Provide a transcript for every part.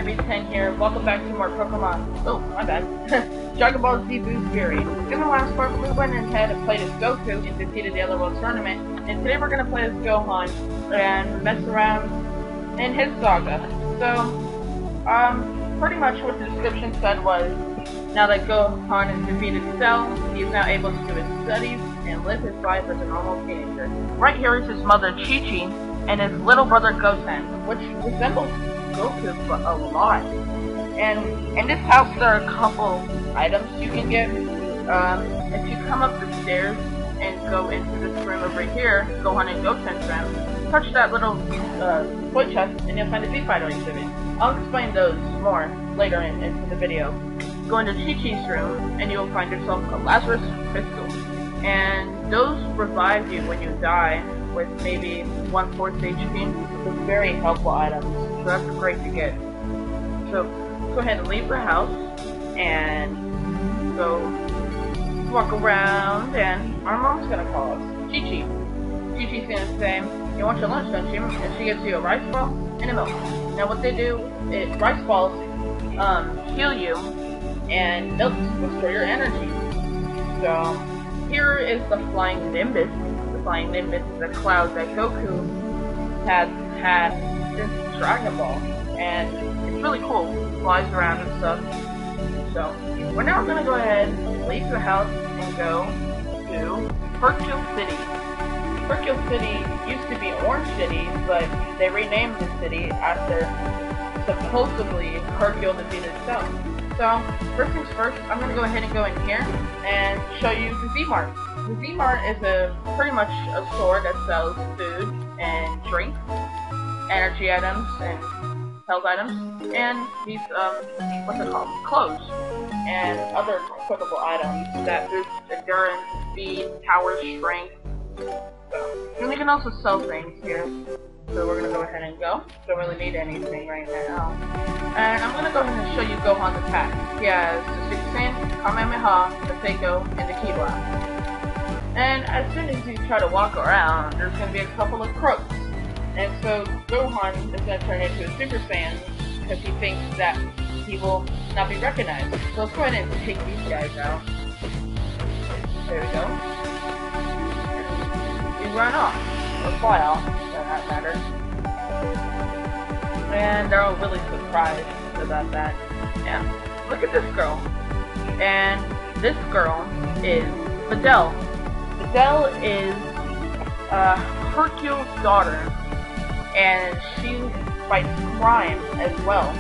DBZ here. Welcome back to more Pokemon. Oh, my bad. Dragon Ball Z Boost Fury. In the last part, we went ahead and played as Goku and defeated the other world tournament. And today we're going to play as Gohan and mess around in his saga. So, pretty much what the description said was, now that Gohan has defeated Cell, he is now able to do his studies and live his life as a normal teenager. Right here is his mother Chi-Chi and his little brother Gohan, which resembles Goku a lot. And in this house there are a couple items you can get. If you come up the stairs and go into this room over here, Gohan and Goten's room, touch that little toy chest and you'll find a Z-Fighter exhibit. I'll explain those more later into the video. Go into Chi-Chi's room and you'll find yourself a Lazarus Crystal. And those revive you when you die with maybe 1/4 HP. It's very helpful items, so that's great to get. So go ahead and leave the house and go walk around, and our mom's gonna call us. Chi-Chi. Chi-Chi's gonna say, "You want your lunch, don't you?" And she gives you a rice ball and a milk. Now what they do is rice balls heal you, and milk restore your energy. So here is the Flying Nimbus. The Flying Nimbus is a cloud that Goku has had since Dragon Ball, and it's really cool. It flies around and stuff. So we're now gonna go ahead, leave the house, and go to Hercule City. Hercule City used to be Orange City, but they renamed the city after supposedly Hercule defeated Cell. So first things first, I'm gonna go ahead and go in here and show you the Z-Mart. The Z-Mart is pretty much a store that sells food and drink, energy items, and health items, and these, what's it called? Clothes, and other equipable items that boost endurance, speed, power, strength. And they can also sell things here. So we're gonna go ahead and go. Don't really need anything right now. And I'm gonna go ahead and show you Gohan's attacks. He has the Super Saiyan, Kamehameha, the Seiko, and the Ki Blast. And as soon as you try to walk around, there's gonna be a couple of crooks. And so Gohan is gonna turn into a Super Saiyan because he thinks that he will not be recognized. So let's go ahead and take these guys out. There we go. We run off, or fly off, for that matter. And they're all really surprised about that. Yeah, look at this girl. And this girl is Videl. Videl is Hercule's daughter, and she fights crime as well.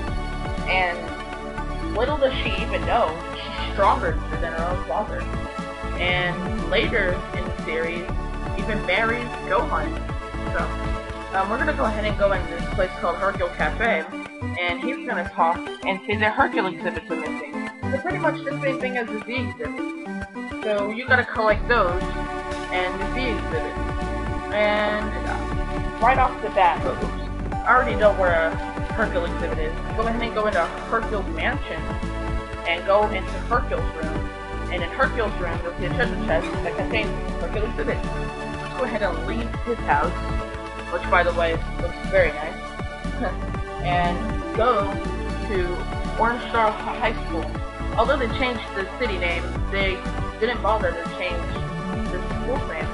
And little does she even know, she's stronger than her own father. And later in the series, even marries Gohan. So we're gonna go ahead and go in this place called Hercule Cafe, and he's gonna talk and say that Hercule exhibits are missing. They're pretty much the same thing as the Z exhibits. So you gotta collect those and the Z exhibit. And right off the bat, oops, I already know where a Hercule exhibit is. Go ahead and go into Hercule's mansion and go into Hercule's room. And in Hercule's room, you'll see a treasure chest that contains Hercule exhibit. Let's go ahead and leave his house, which by the way looks very nice, and go to Orange Star High School. Although they changed the city name, they didn't bother to change the school name.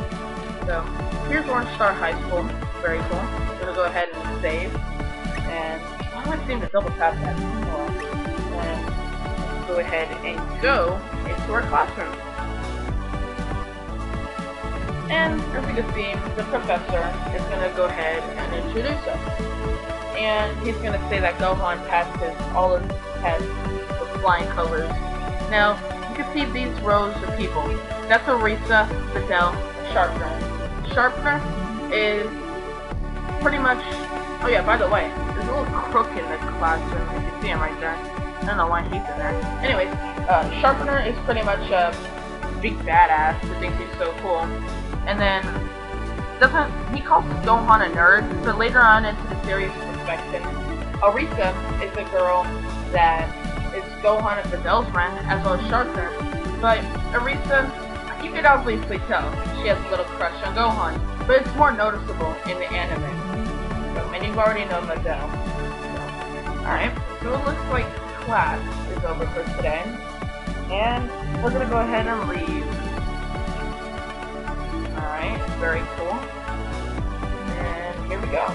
So here's Orange Star High School. Very cool. I'm gonna go ahead and save, and I don't seem to double tap that. And go ahead and go into our classroom. And as you can see, the professor is going to go ahead and introduce us. And he's going to say that Gohan passed all of his tests with flying colors. Now, you can see these rows of people. That's Arisa, Videl, Sharpener. Sharpener is pretty much... Oh yeah, by the way, there's a little crook in the classroom. You can see him right there. I don't know why he's in there. Anyways, Sharpener is pretty much a big badass who thinks he's so cool. And then, he calls Gohan a nerd, but later on into the series perspective, Arisa is the girl that is Gohan and Videl's friend, as well as Sharpener. But Arisa, you could obviously tell, she has a little crush on Gohan, but it's more noticeable in the anime. So, and you've already known Videl. So, alright. So it looks like class is over for today. And we're gonna go ahead and leave. Alright, very cool. And here we go.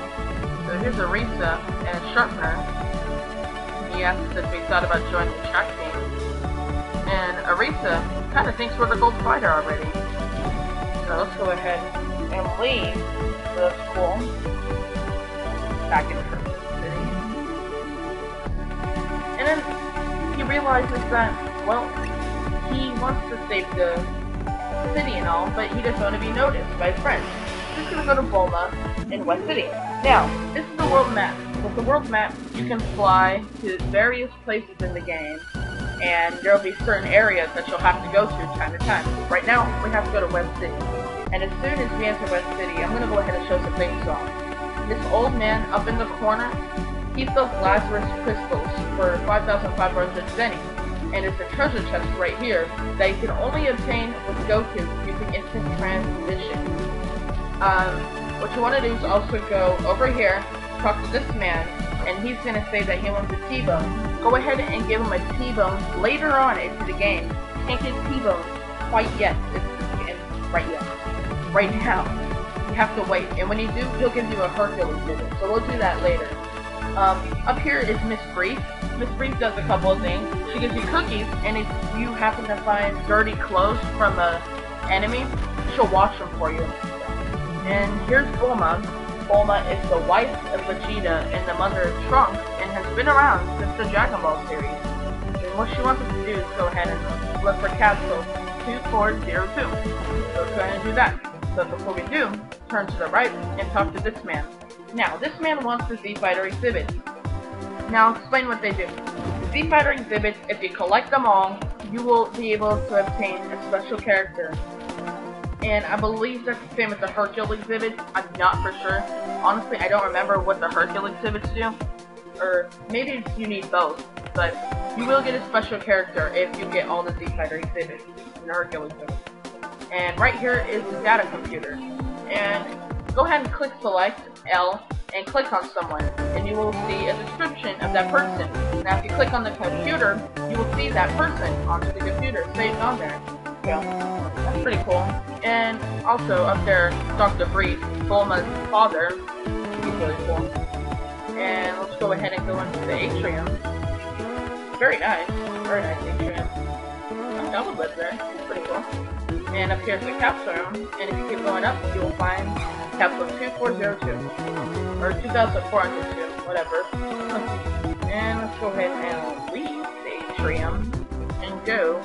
So here's Arisa and Sharpener. He asked if we thought about joining the track team. And Arisa kind of thinks we're the gold fighter already. So let's go ahead and leave the school back in the city. And then he realizes that, well, he wants to save the city and all, but he doesn't want to be noticed by his friends. He's gonna go to Bulma in West City. Now, this is the world map. With the world map, you can fly to various places in the game, and there will be certain areas that you'll have to go to time to time. Right now, we have to go to West City. And as soon as we enter West City, I'm gonna go ahead and show some things off. This old man up in the corner, he sells Lazarus crystals for 5,500 zenny. And it's a treasure chest right here that you can only obtain with Goku using instant transition. What you want to do is also go over here, talk to this man, and he's going to say that he wants a T-bone. Go ahead and give him a T-bone later on into the game. You can't get T-bone quite yet. Right now. You have to wait. And when you do, he'll give you a Hercules visit. So we'll do that later. Up here is Miss Brief. Miss Brief does a couple of things. She gives you cookies, and if you happen to find dirty clothes from an enemy, she'll wash them for you. And here's Bulma. Bulma is the wife of Vegeta and the mother of Trunks, and has been around since the Dragon Ball series. And what she wants us to do is go ahead and look for capsule 2402. So let's go ahead and do that. But before we do, turn to the right and talk to this man. Now, this man wants the Z-Fighter exhibits. Now, I'll explain what they do. The Z-Fighter exhibits, if you collect them all, you will be able to obtain a special character. And I believe that's the same with the Hercule exhibits. I'm not for sure. Honestly, I don't remember what the Hercule exhibits do. Or maybe you need both. But you will get a special character if you get all the Z-Fighter exhibits in the Hercule exhibits. And right here is the data computer. And go ahead and click select L and click on someone, and you will see a description of that person. Now if you click on the computer, you will see that person onto the computer saved on there. So that's pretty cool. And also up there, Dr. Brief, Bulma's father. He's really cool. And let's go ahead and go into the atrium. Very nice atrium. I would live there. It's pretty cool. And up here's the capsule room, and if you keep going up, you will find capsule 2402, or 2402, whatever. And let's go ahead and leave the atrium, and go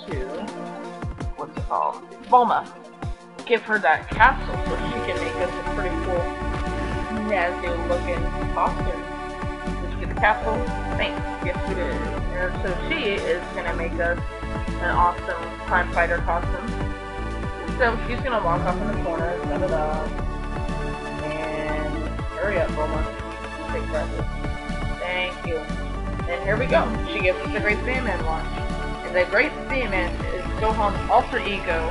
to, what's it called? Bulma. Give her that capsule so she can make us a pretty cool, nasty looking costume. Did you get the capsule? Thanks. Yes, we did. And so she is going to make us an awesome Prime Fighter costume. So she's gonna walk off in the corner, and hurry up, Bulma. Take practice. Thank you. And here we go. She gives us the Great Saiyaman launch. And the Great Saiyaman is Gohan's alter ego,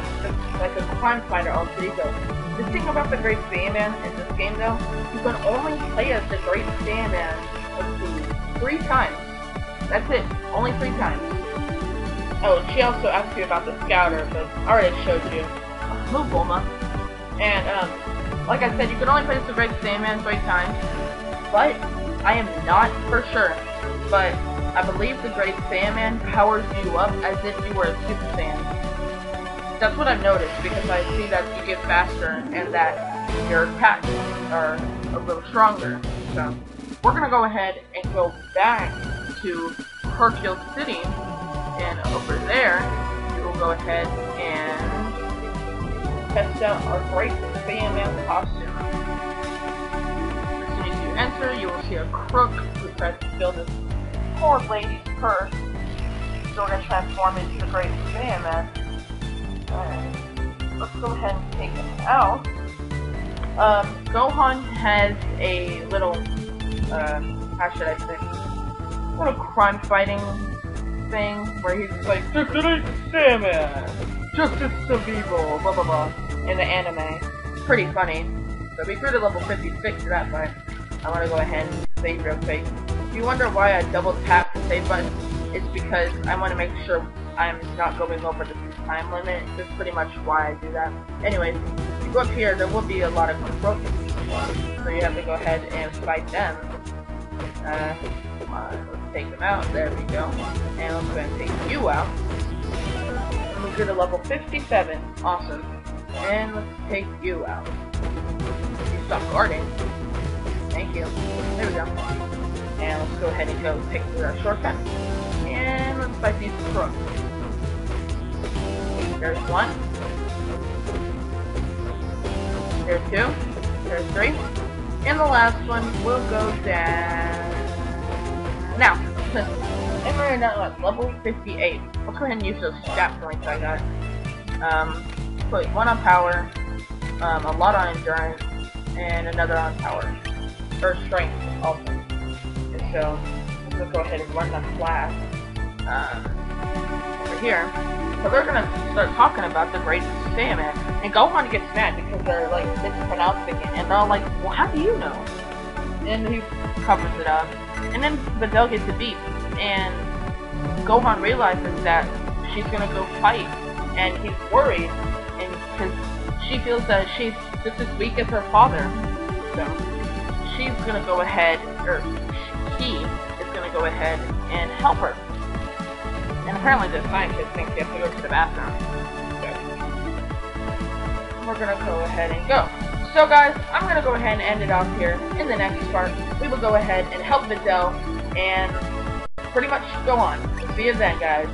like a Prime Fighter alter ego. The thing about the Great Saiyaman in this game, though, you can only play as the Great Saiyaman, let's see, 3 times. That's it. Only 3 times. Oh, she also asked you about the Scouter, but I already showed you. Move, Bulma. And, like I said, you can only play as the Great Saiyaman 3 times, but I am not for sure. But I believe the Great Saiyaman powers you up as if you were a Super Saiyan. That's what I've noticed, because I see that you get faster and that your attacks are a little stronger. So, we're gonna go ahead and go back to Hercule City. And over there, we will go ahead and test out our Great Saiyaman costume. As soon as you enter, you will see a crook who tries to steal this poor lady's purse. So we're going to transform into the Great Saiyaman. Alright, let's go ahead and take him out. Gohan has a little, how should I say, little crime fighting thing where he's like, the Great Saiyaman, justice of evil, blah blah blah, in the anime. Pretty funny. So we grew to level 56 for that fight. I want to go ahead and save real quick. you wonder why I double tap the save button, it's because I want to make sure I'm not going over the time limit. That's pretty much why I do that. Anyways, if you go up here, there will be a lot of control things, so you have to go ahead and fight them. Come on, let's take them out. There we go. And let's go ahead and take you out. We'll get to level 57. Awesome. And let's take you out. You stop guarding. Thank you. There we go. And let's go ahead and go take the shortcut. And let's fight these crooks. There's one. There's two. There's three. And the last one will go down. Now, and we're at level 58. Let's go ahead and use those stat points I got. Put one on power, a lot on endurance, and another on power. Or strength, also. And so, let's go ahead and run the class over here. So they're gonna start talking about the great Saiyaman, and Gohan gets mad because they're like mispronouncing it, and they're all like, "Well, how do you know?" And he covers it up, and then Videl gets a beat, and Gohan realizes that she's gonna go fight, and he's worried, and because she feels that she's just as weak as her father, so she's gonna go ahead, or he is gonna go ahead and help her. And apparently the scientist thinks he has to go to the bathroom. So we're gonna go ahead and go. So guys, I'm gonna go ahead and end it off here. In the next part, we will go ahead and help Videl and pretty much go on. See you then, guys.